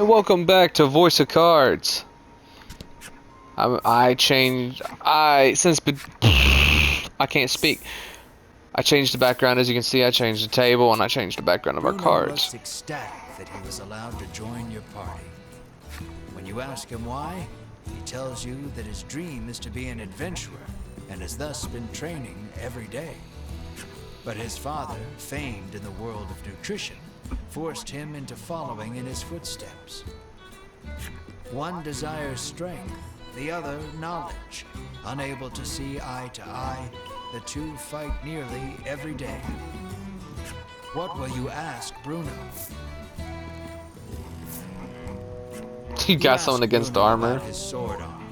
Welcome back to Voice of Cards. I changed. I can't speak. I changed the background, as you can see. I changed the table and I changed the background of our Bruno cards. looks ecstatic that he was allowed to join your party. When you ask him why, he tells you that his dream is to be an adventurer and has thus been training every day. But his father, famed in the world of nutrition, forced him into following in his footsteps. One desires strength, the other knowledge. Unable to see eye to eye, the two fight nearly every day. What will you ask Bruno? You got ask something against Bruno armor? about his sword arm,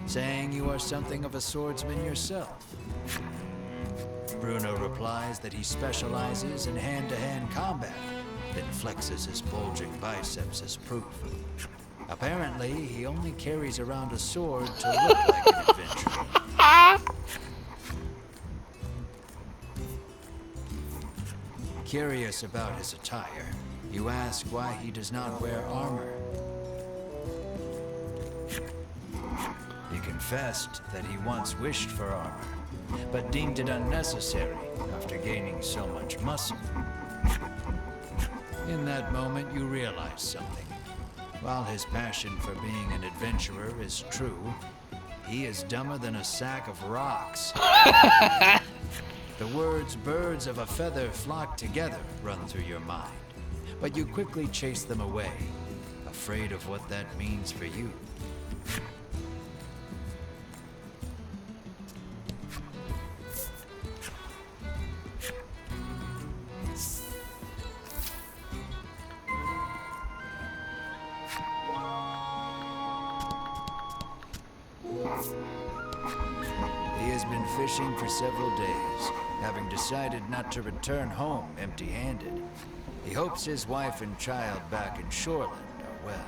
saying you are something of a swordsman yourself. Bruno replies that he specializes in hand-to-hand combat, then flexes his bulging biceps as proof. Apparently, he only carries around a sword to look like an adventurer. Curious about his attire, you ask why he does not wear armor. He confessed that he once wished for armor, but deemed it unnecessary after gaining so much muscle. In that moment, you realize something. While his passion for being an adventurer is true, he is dumber than a sack of rocks. The words "birds of a feather flock together" run through your mind, but you quickly chase them away, afraid of what that means for you. He has been fishing for several days, having decided not to return home empty-handed. He hopes his wife and child back in Shoreland are well.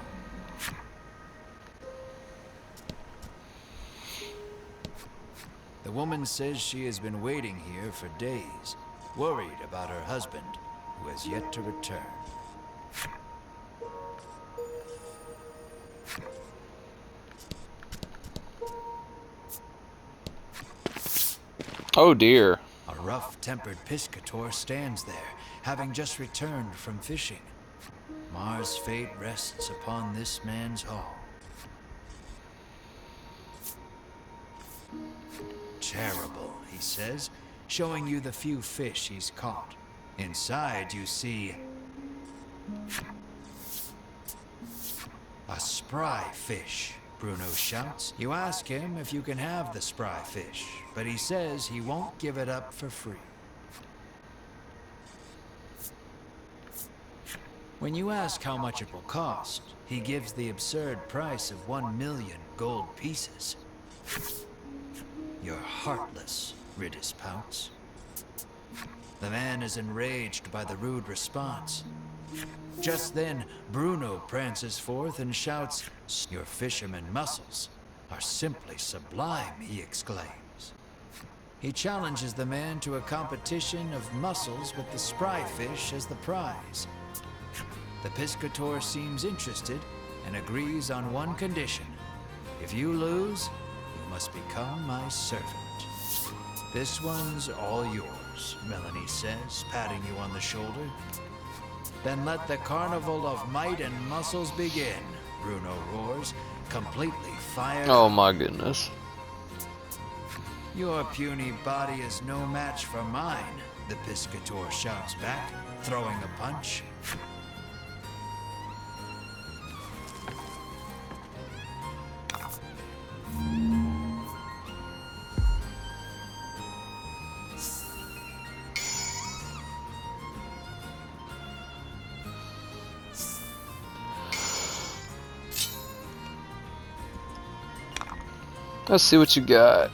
The woman says she has been waiting here for days, worried about her husband, who has yet to return. Oh dear. A rough-tempered piscator stands there, having just returned from fishing. Mars' fate rests upon this man's haul. Terrible, he says, showing you the few fish he's caught. Inside, you see a spry fish, Bruno shouts. You ask him if you can have the spry fish, but he says he won't give it up for free. When you ask how much it will cost, he gives the absurd price of 1,000,000 gold pieces. You're heartless, Ridis pouts. The man is enraged by the rude response. Just then, Bruno prances forth and shouts, "Your fisherman muscles are simply sublime," he exclaims. He challenges the man to a competition of muscles with the spry fish as the prize. The piscator seems interested and agrees on one condition. If you lose, you must become my servant. This one's all yours, Melanie says, patting you on the shoulder. Then let the carnival of might and muscles begin, Bruno roars, completely fired Oh up. my goodness. Your puny body is no match for mine, the piscator shouts back, throwing a punch. Let's see what you got.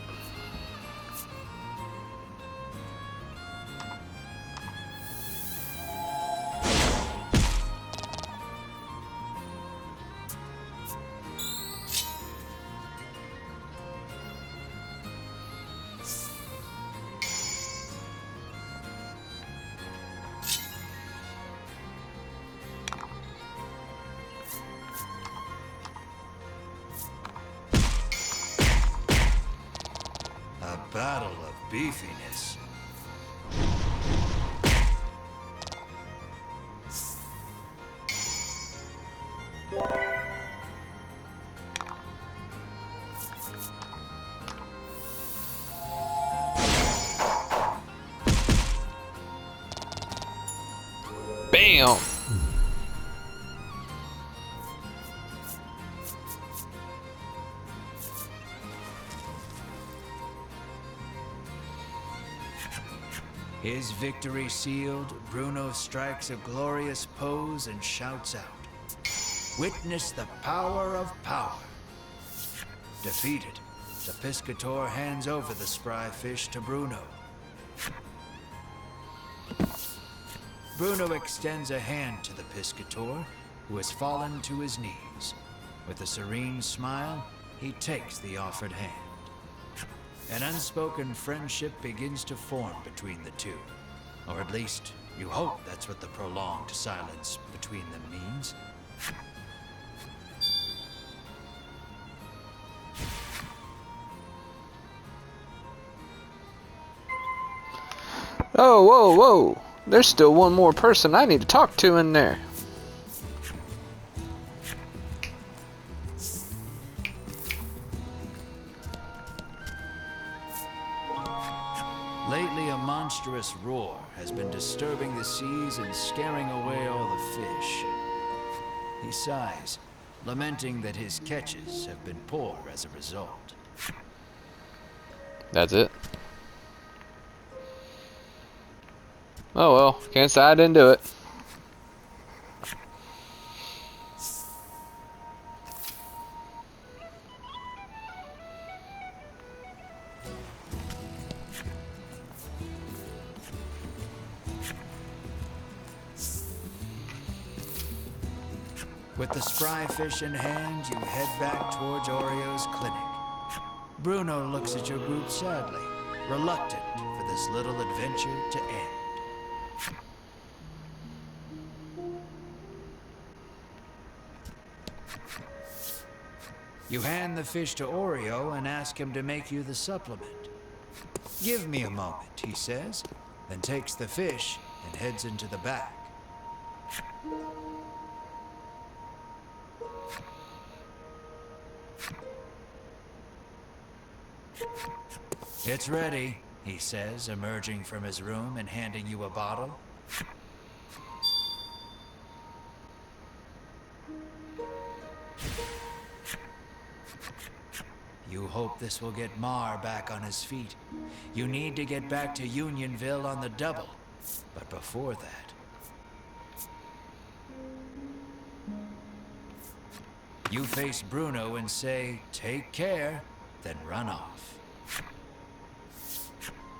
battle of beefiness. Bam! His victory sealed, Bruno strikes a glorious pose and shouts out, "Witness the power of power." Defeated, the Piscator hands over the spry fish to Bruno. Bruno extends a hand to the Piscator, who has fallen to his knees. With a serene smile, he takes the offered hand. An unspoken friendship begins to form between the two. Or at least, you hope that's what the prolonged silence between them means. Oh, whoa, whoa. There's still one more person I need to talk to in there. Lately, a monstrous roar has been disturbing the seas and scaring away all the fish. He sighs, lamenting that his catches have been poor as a result. That's it. Oh well, can't say I didn't do it. With the spry fish in hand, you head back towards Oreo's clinic. Bruno looks at your group sadly, reluctant for this little adventure to end. You hand the fish to Oreo and ask him to make you the supplement. "Give me a moment," he says, then takes the fish and heads into the back. "It's ready," he says, emerging from his room and handing you a bottle. You hope this will get Mar back on his feet. You need to get back to Unionville on the double. But before that... you face Bruno and say, "Take care," then run off.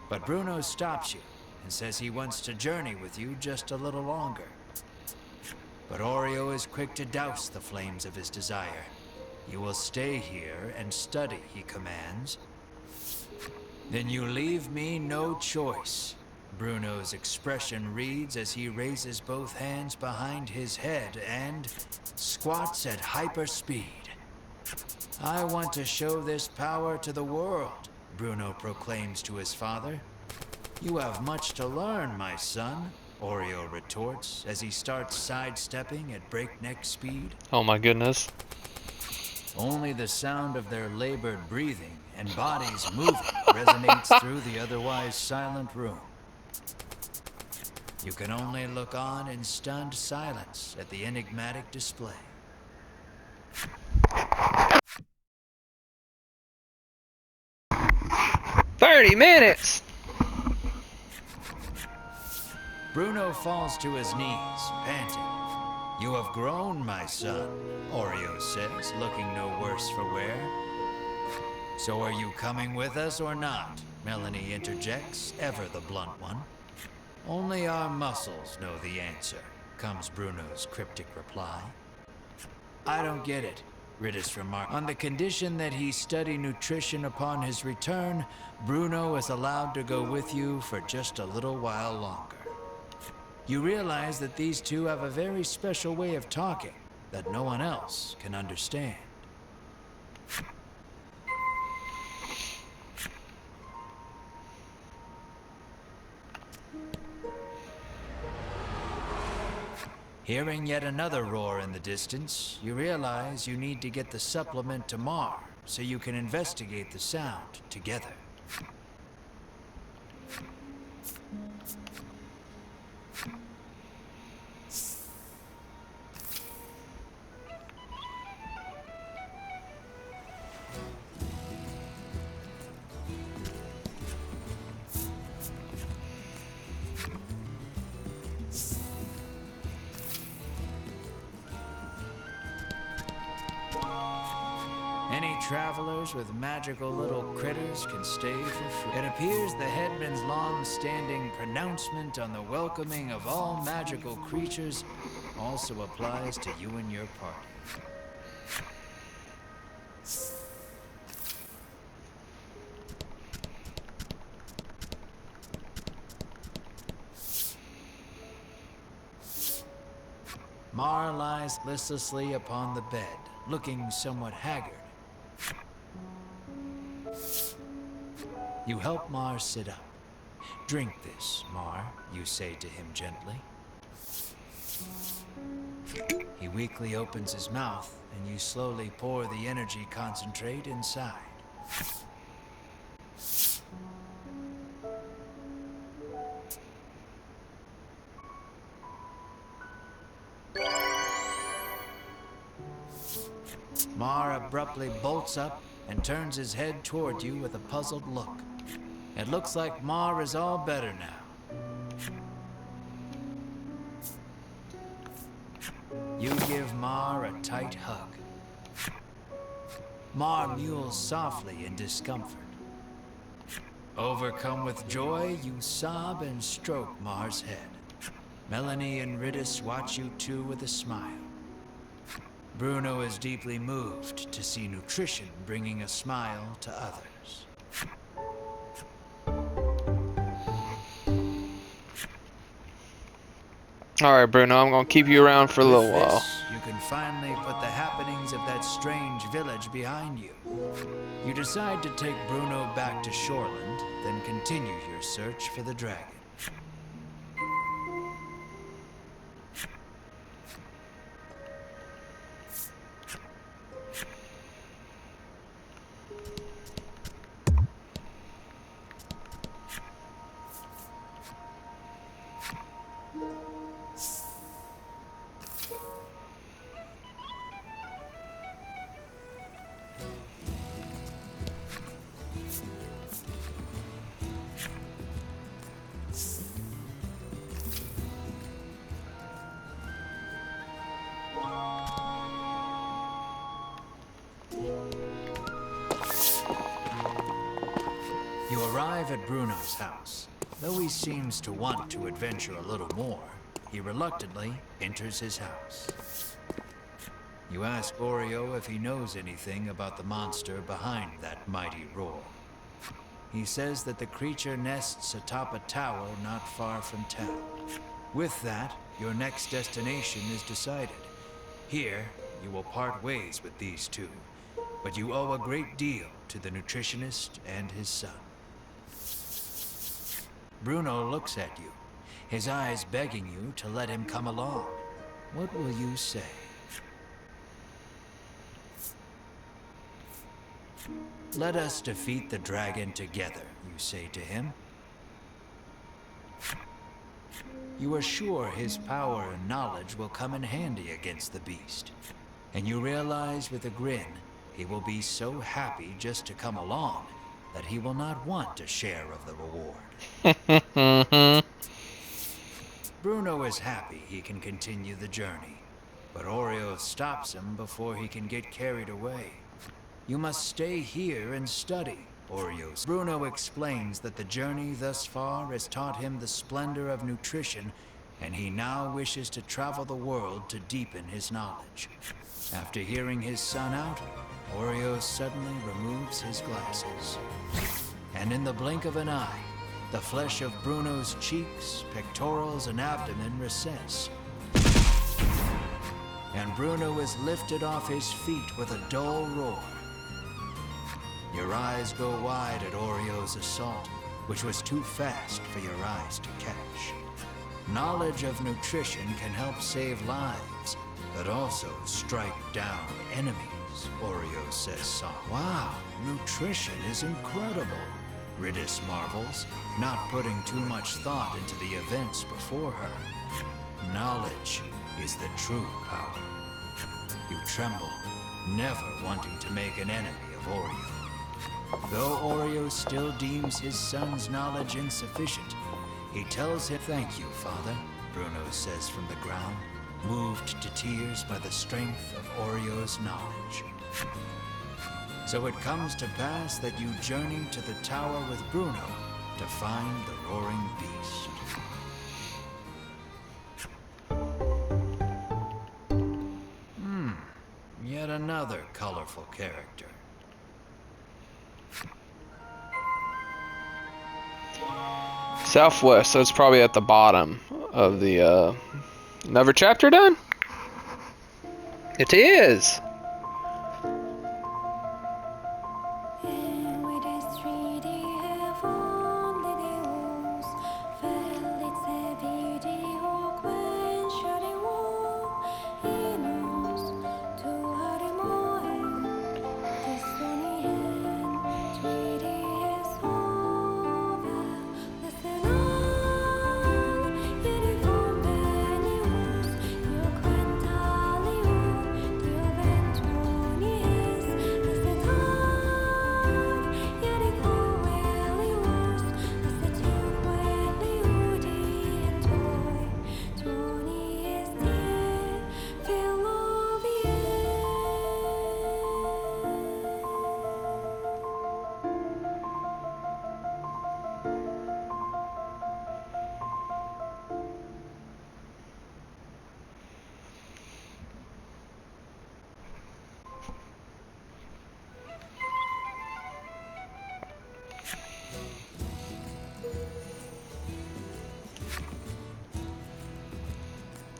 But Bruno stops you and says he wants to journey with you just a little longer. But Oreo is quick to douse the flames of his desire. "You will stay here and study," he commands. "Then you leave me no choice." Bruno's expression reads as he raises both hands behind his head and squats at hyper speed. "I want to show this power to the world," Bruno proclaims to his father. "You have much to learn, my son," Oreo retorts as he starts sidestepping at breakneck speed. Oh my goodness. Only the sound of their labored breathing and bodies moving resonates through the otherwise silent room. You can only look on in stunned silence at the enigmatic display. "30 minutes!" Bruno falls to his knees, panting. "You have grown, my son," Oreo says, looking no worse for wear. "So are you coming with us or not?" Melanie interjects, ever the blunt one. "Only our muscles know the answer," comes Bruno's cryptic reply. "I don't get it," Ridis remarked. "On the condition that he study nutrition upon his return, Bruno is allowed to go with you for just a little while longer. You realize that these two have a very special way of talking that no one else can understand." Hearing yet another roar in the distance, you realize you need to get the supplement to Mar so you can investigate the sound together. Any travelers with magical little critters can stay for free. It appears the headman's long-standing pronouncement on the welcoming of all magical creatures also applies to you and your party. Mar lies listlessly upon the bed, looking somewhat haggard. You help Mar sit up. "Drink this, Mar," you say to him gently. He weakly opens his mouth, and you slowly pour the energy concentrate inside. Mar abruptly bolts up and turns his head toward you with a puzzled look. It looks like Mar is all better now. You give Mar a tight hug. Mar mews softly in discomfort. Overcome with joy, you sob and stroke Mar's head. Melanie and Ridis watch you too with a smile. Bruno is deeply moved to see nutrition bringing a smile to others. Alright, Bruno, I'm gonna keep you around for a little With while. this, you can finally put the happenings of that strange village behind you. You decide to take Bruno back to Shoreland, then continue your search for the dragon. You arrive at Bruno's house. Though he seems to want to adventure a little more, he reluctantly enters his house. You ask Oreo if he knows anything about the monster behind that mighty roar. He says that the creature nests atop a tower not far from town. With that, your next destination is decided. Here, you will part ways with these two, but you owe a great deal to the nutritionist and his son. Bruno looks at you, his eyes begging you to let him come along. What will you say? "Let us defeat the dragon together," you say to him. You are sure his power and knowledge will come in handy against the beast. And you realize with a grin, he will be so happy just to come along that he will not want a share of the reward. Bruno is happy he can continue the journey, but Oreo stops him before he can get carried away. "You must stay here and study," Oreo says. Bruno explains that the journey thus far has taught him the splendor of nutrition, and he now wishes to travel the world to deepen his knowledge. After hearing his son out, Oreo suddenly removes his glasses. And in the blink of an eye, the flesh of Bruno's cheeks, pectorals, and abdomen recess. And Bruno is lifted off his feet with a dull roar. Your eyes go wide at Oreo's assault, which was too fast for your eyes to catch. Knowledge of nutrition can help save lives, but also strike down enemies, Oreo says so. Wow, nutrition is incredible, Ridis marvels, not putting too much thought into the events before her. Knowledge is the true power. You tremble, never wanting to make an enemy of Oreo. Though Oreo still deems his son's knowledge insufficient, he tells him, "Thank you, Father," Bruno says from the ground, moved to tears by the strength of Oreo's knowledge. So it comes to pass that you journey to the tower with Bruno to find the roaring beast. Yet another colorful character. Southwest, so it's probably at the bottom of the, another chapter done? It is!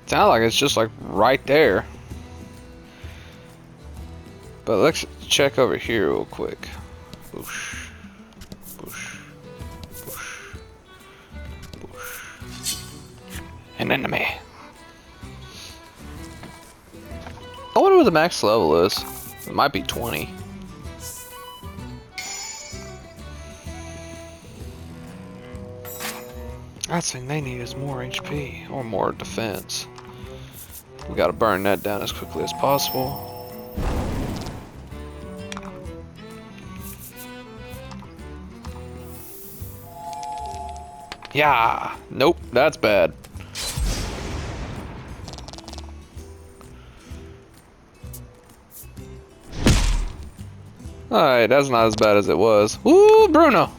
Sounds like it's just like right there. But let's check over here real quick. Boosh. Boosh. Boosh. Boosh. An enemy. I wonder what the max level is. It might be 20. Last thing they need is more HP or more defense. We gotta burn that down as quickly as possible. Yeah, nope, that's bad. Alright, that's not as bad as it was. Woo, Bruno!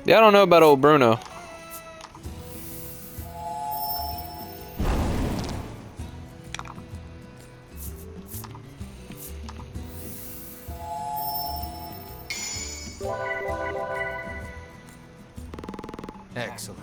Yeah, I don't know about old Bruno. Excellent.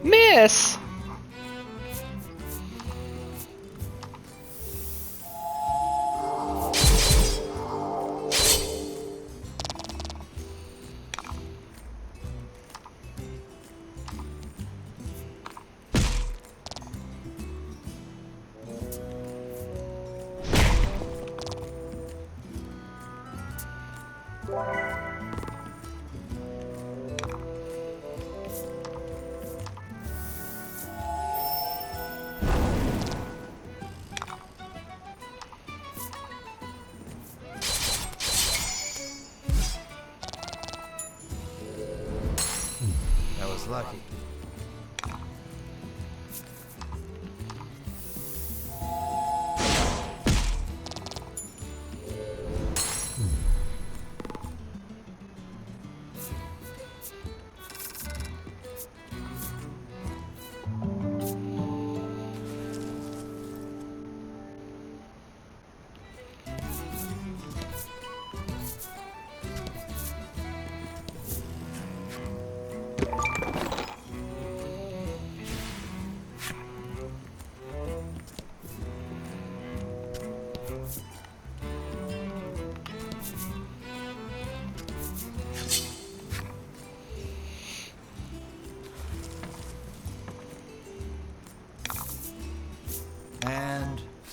Miss! That was lucky.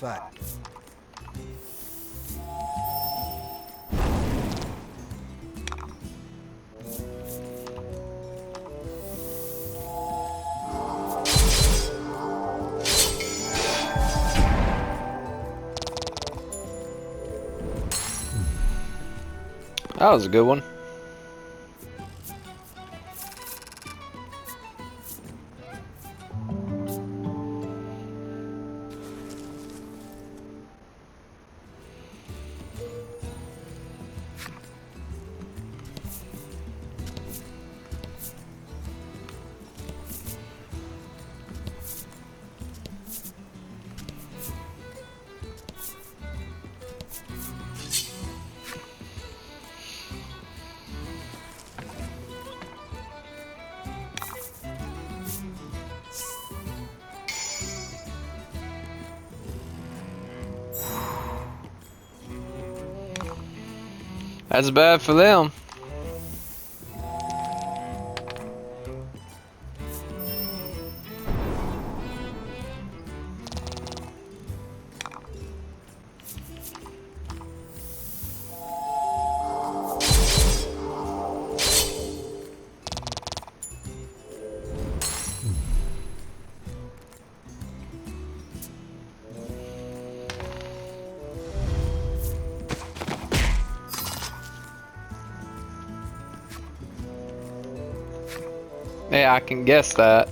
fight. That was a good one. That's bad for them. Yeah, I can guess that.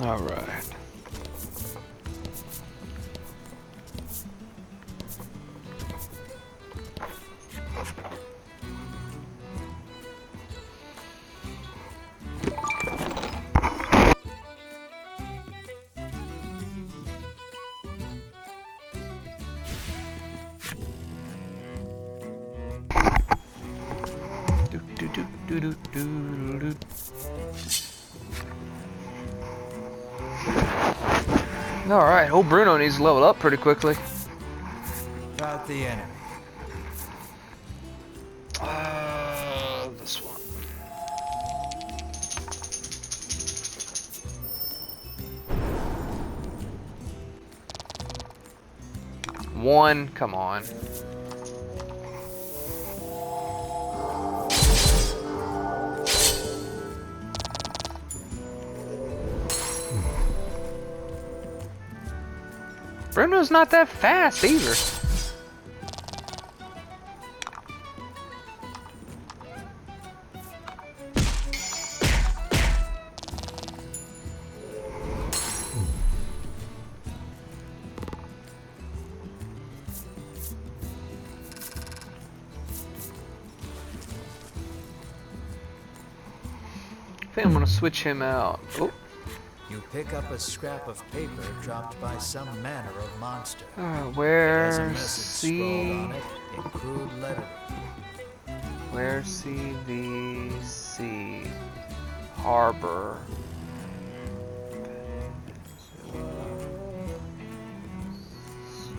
All right. Alright, old Bruno needs to level up pretty quickly. About the enemy. This one. One, come on. Bruno's not that fast either. I think I'm gonna switch him out. Oh. You pick up a scrap of paper dropped by some manner of monster. It has a Where message scrawled on it in crude lettering. Where CVC Harbor.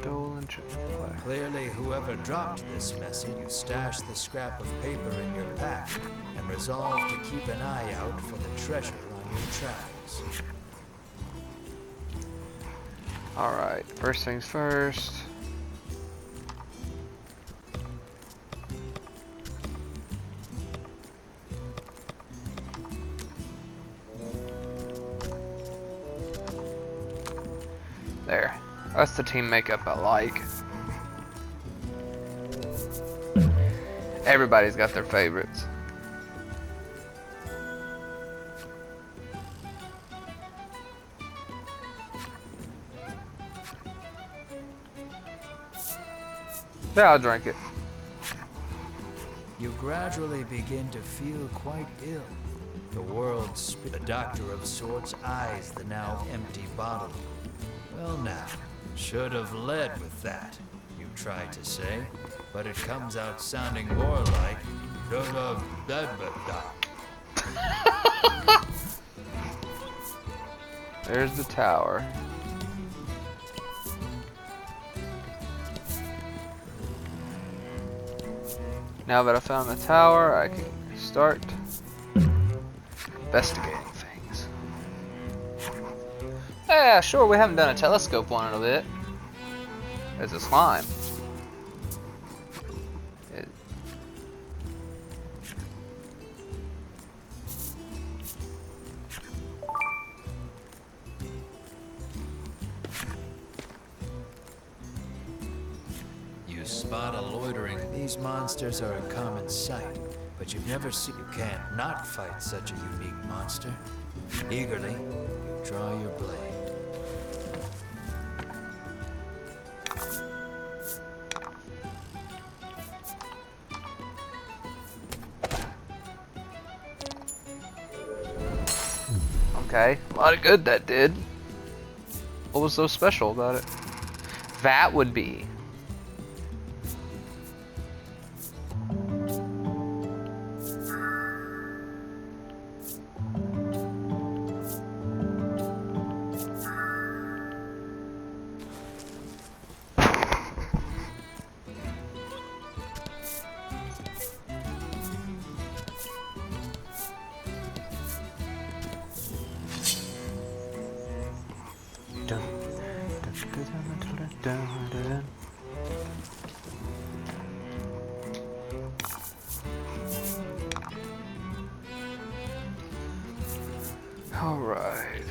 Stolen Chick-fil-A. Clearly, whoever dropped this message, you stashed the scrap of paper in your pack and resolved to keep an eye out for the treasure on your travels. Alright, first things first. There. That's the team makeup I like. Everybody's got their favorites. Yeah, I'll drink it. You gradually begin to feel quite ill. The the doctor of sorts eyes the now empty bottle. Well now, should have led with that, you try to say, but it comes out sounding more like da-da-da-da-da. There's the tower. Now that I found the tower, I can start investigating things. Yeah, sure, we haven't done a telescope one in a bit. There's a slime. You spot a loitering. These monsters are a common sight, but you've never seen. You can't not fight such a unique monster. Eagerly, you draw your blade. Okay, a lot of good that did. What was so special about it? That would be. Dun, dun, dun, dun, dun, dun, dun. All right.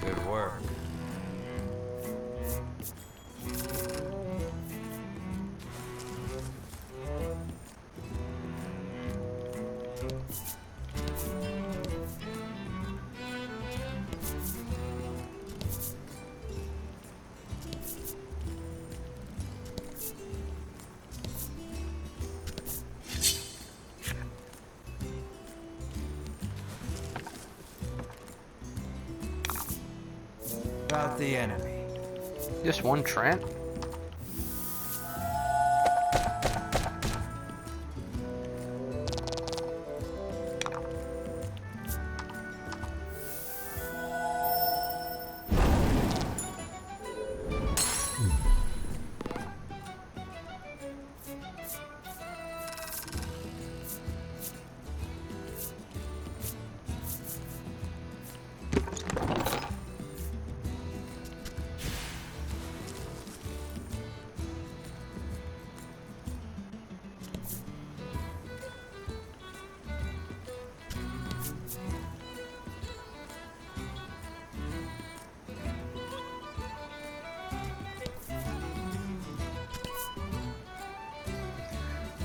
Good work. About the enemy. Just one Trent?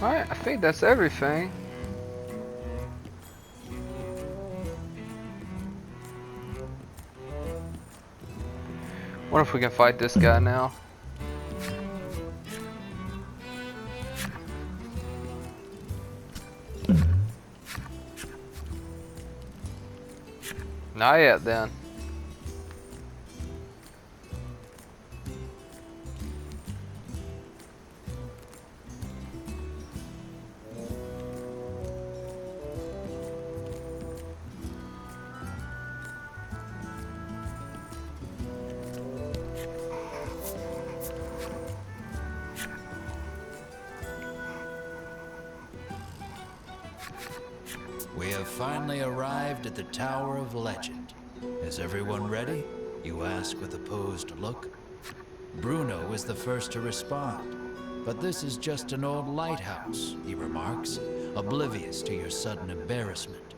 Alright, I think that's everything. Wonder if we can fight this guy now. Not yet then. We have finally arrived at the Tower of Legend. Is everyone ready? You ask with a posed look. Bruno is the first to respond. But this is just an old lighthouse, he remarks, oblivious to your sudden embarrassment.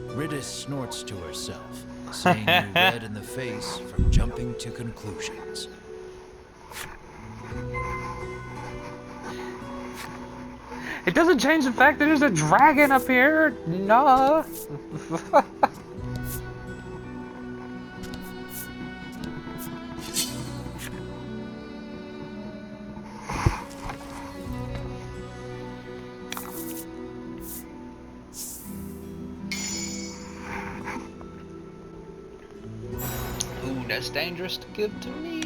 Ridis snorts to herself, seeing you red in the face from jumping to conclusions. It doesn't change the fact that there's a dragon up here. No. Ooh, that's dangerous to give to me.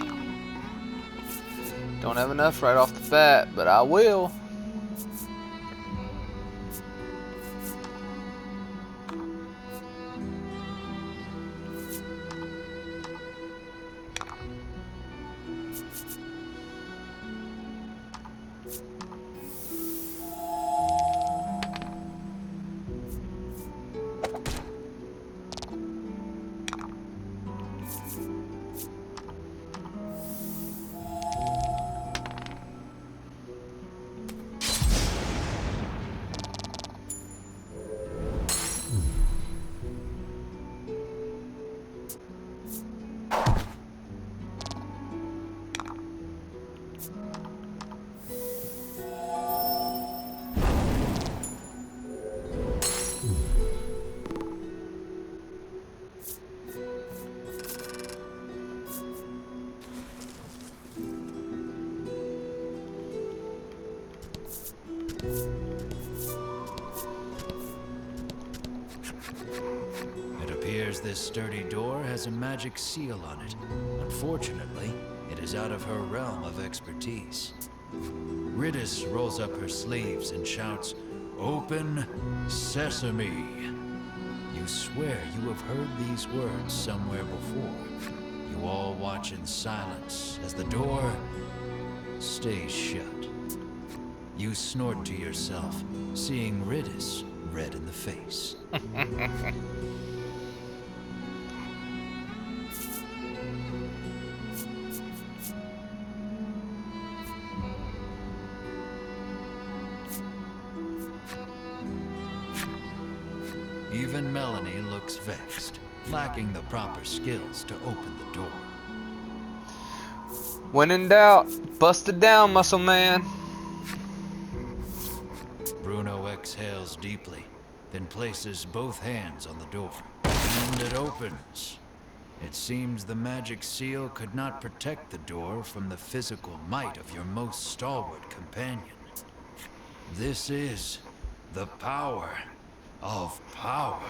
Don't have enough right off the bat, but I will. It appears this sturdy door has a magic seal on it. Unfortunately, it is out of her realm of expertise. Ridis rolls up her sleeves and shouts, "Open Sesame!" You swear you have heard these words somewhere before. You all watch in silence as the door stays shut. You snort to yourself, seeing Ridis red in the face. Even Melanie looks vexed, lacking the proper skills to open the door. When in doubt, bust it down, muscle man. Bruno exhales deeply, then places both hands on the door. And it opens. It seems the magic seal could not protect the door from the physical might of your most stalwart companion. This is the power of power,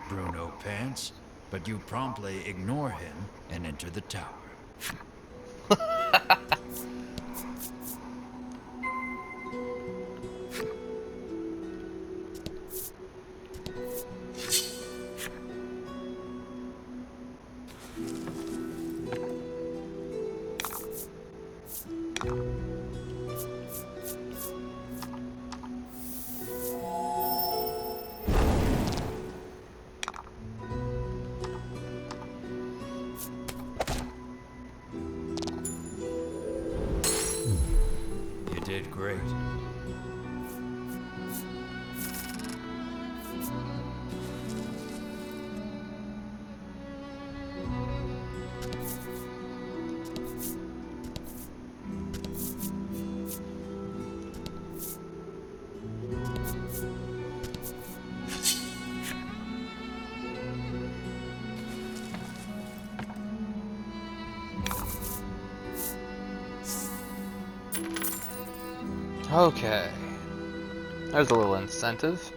Bruno pants, but you promptly ignore him and enter the tower. You did great. Okay. There's a little incentive.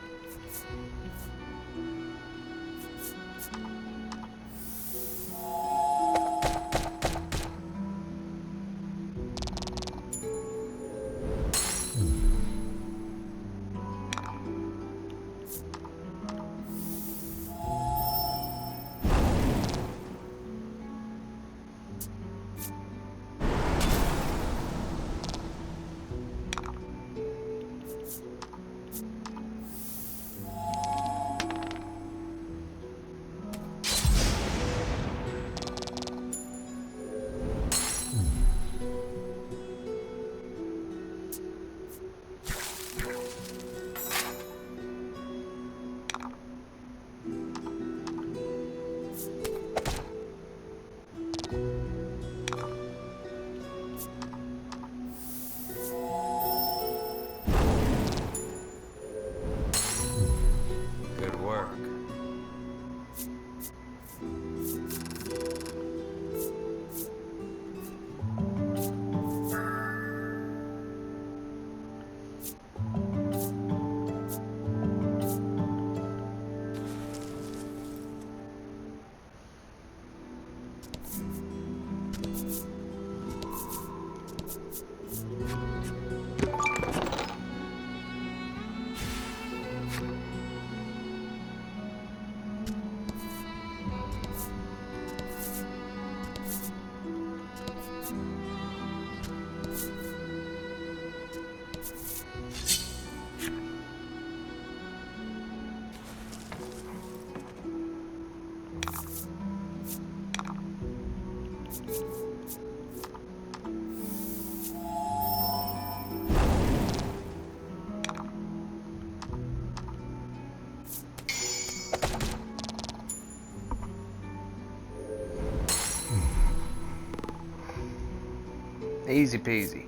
Easy peasy.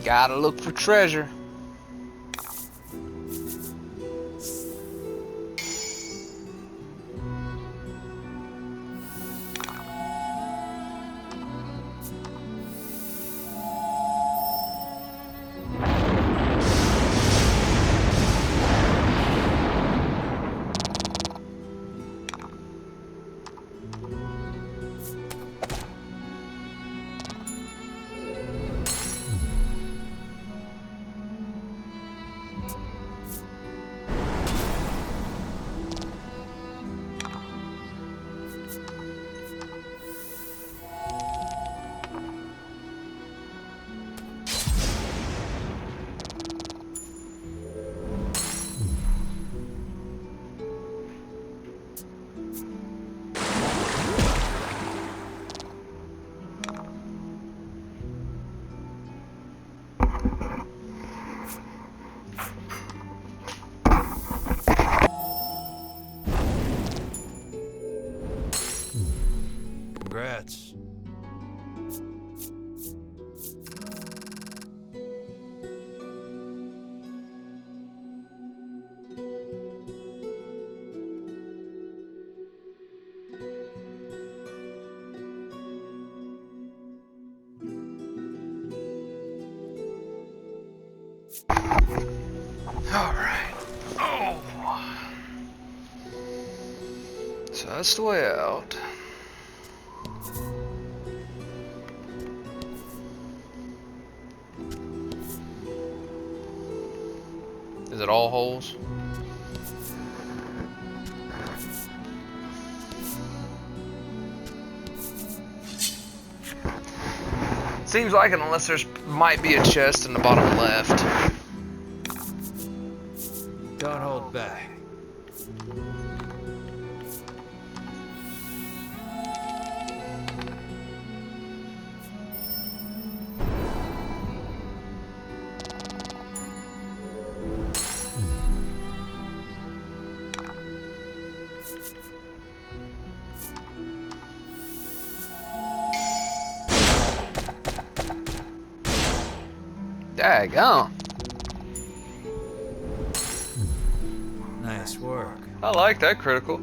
Gotta look for treasure. Congrats. Alright. Oh. So that's the way out. Is it all holes? Seems like it, unless there's might be a chest in the bottom left. Don't hold back. Daggone. Nice work. I like that critical.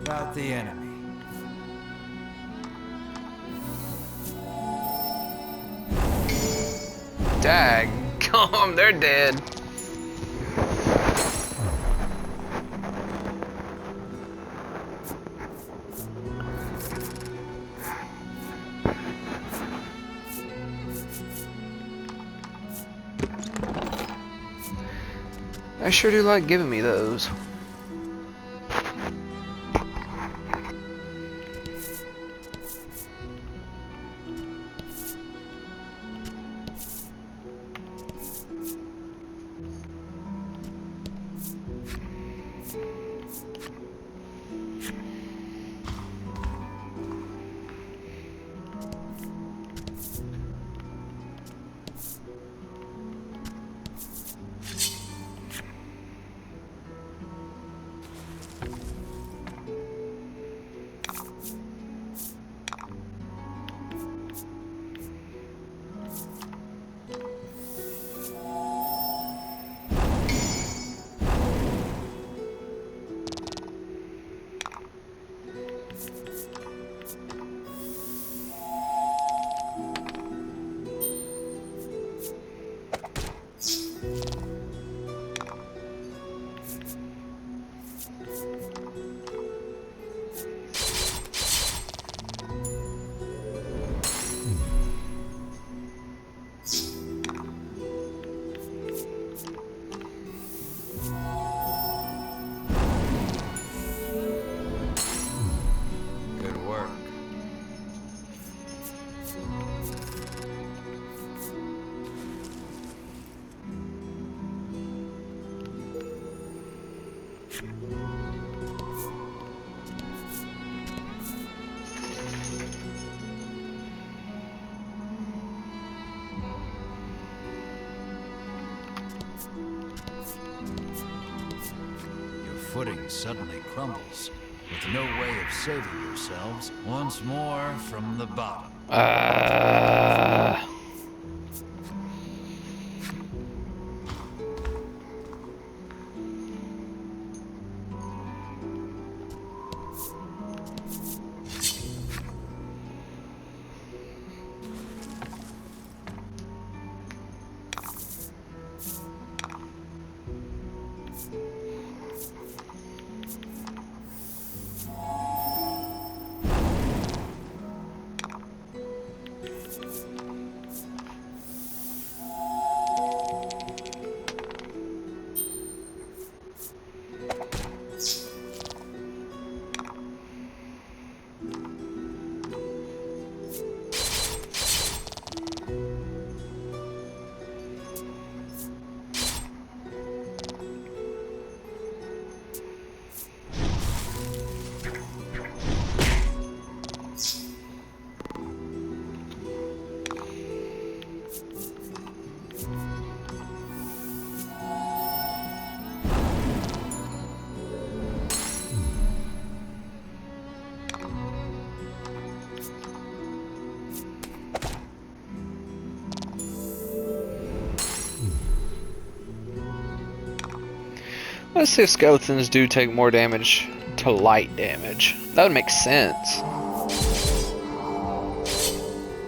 About the enemy. Daggone, they're dead. I sure do like giving me those. Your footing suddenly crumbles, with no way of saving yourselves once more from the bottom. Let's see if skeletons do take more damage to light damage. That would make sense.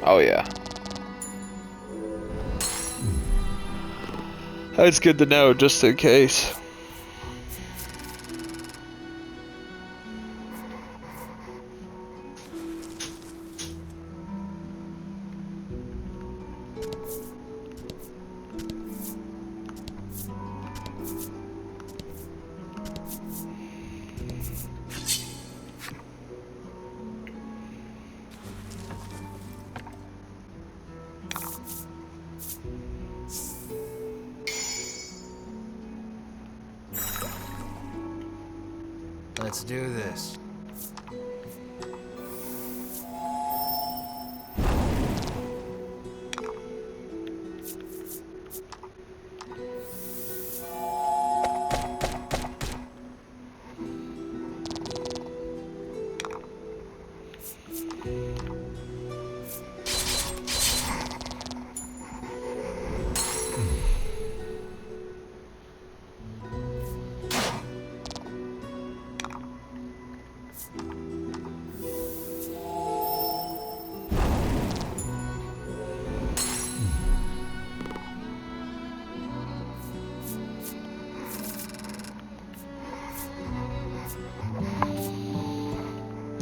Oh yeah. That's good to know, just in case. Let's do this.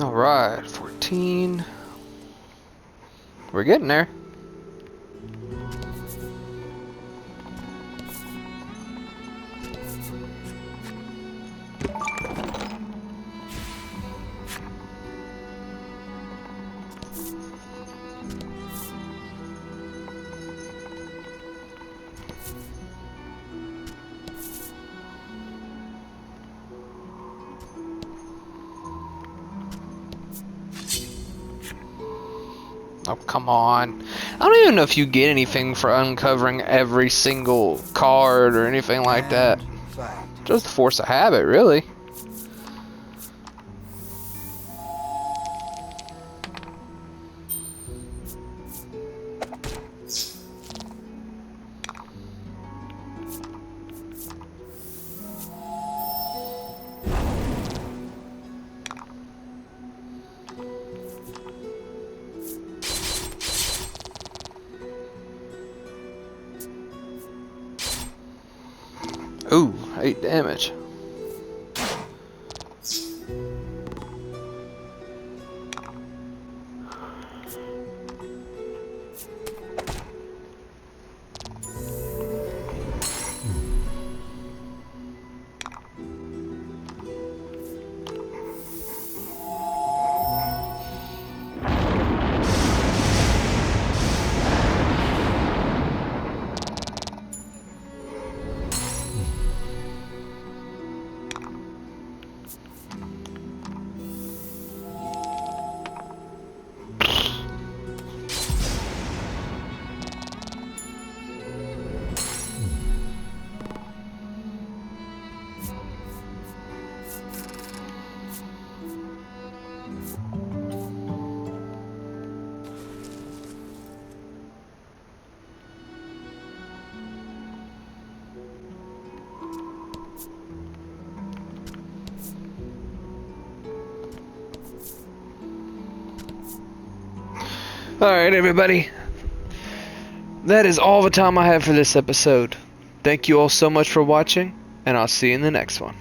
Alright, 14. We're getting there. Oh, come on. I don't even know if you get anything for uncovering every single card or anything like that. Fight. Just force a habit, really. Ooh, 8 damage. Alright, everybody. That is all the time I have for this episode. Thank you all so much for watching, and I'll see you in the next one.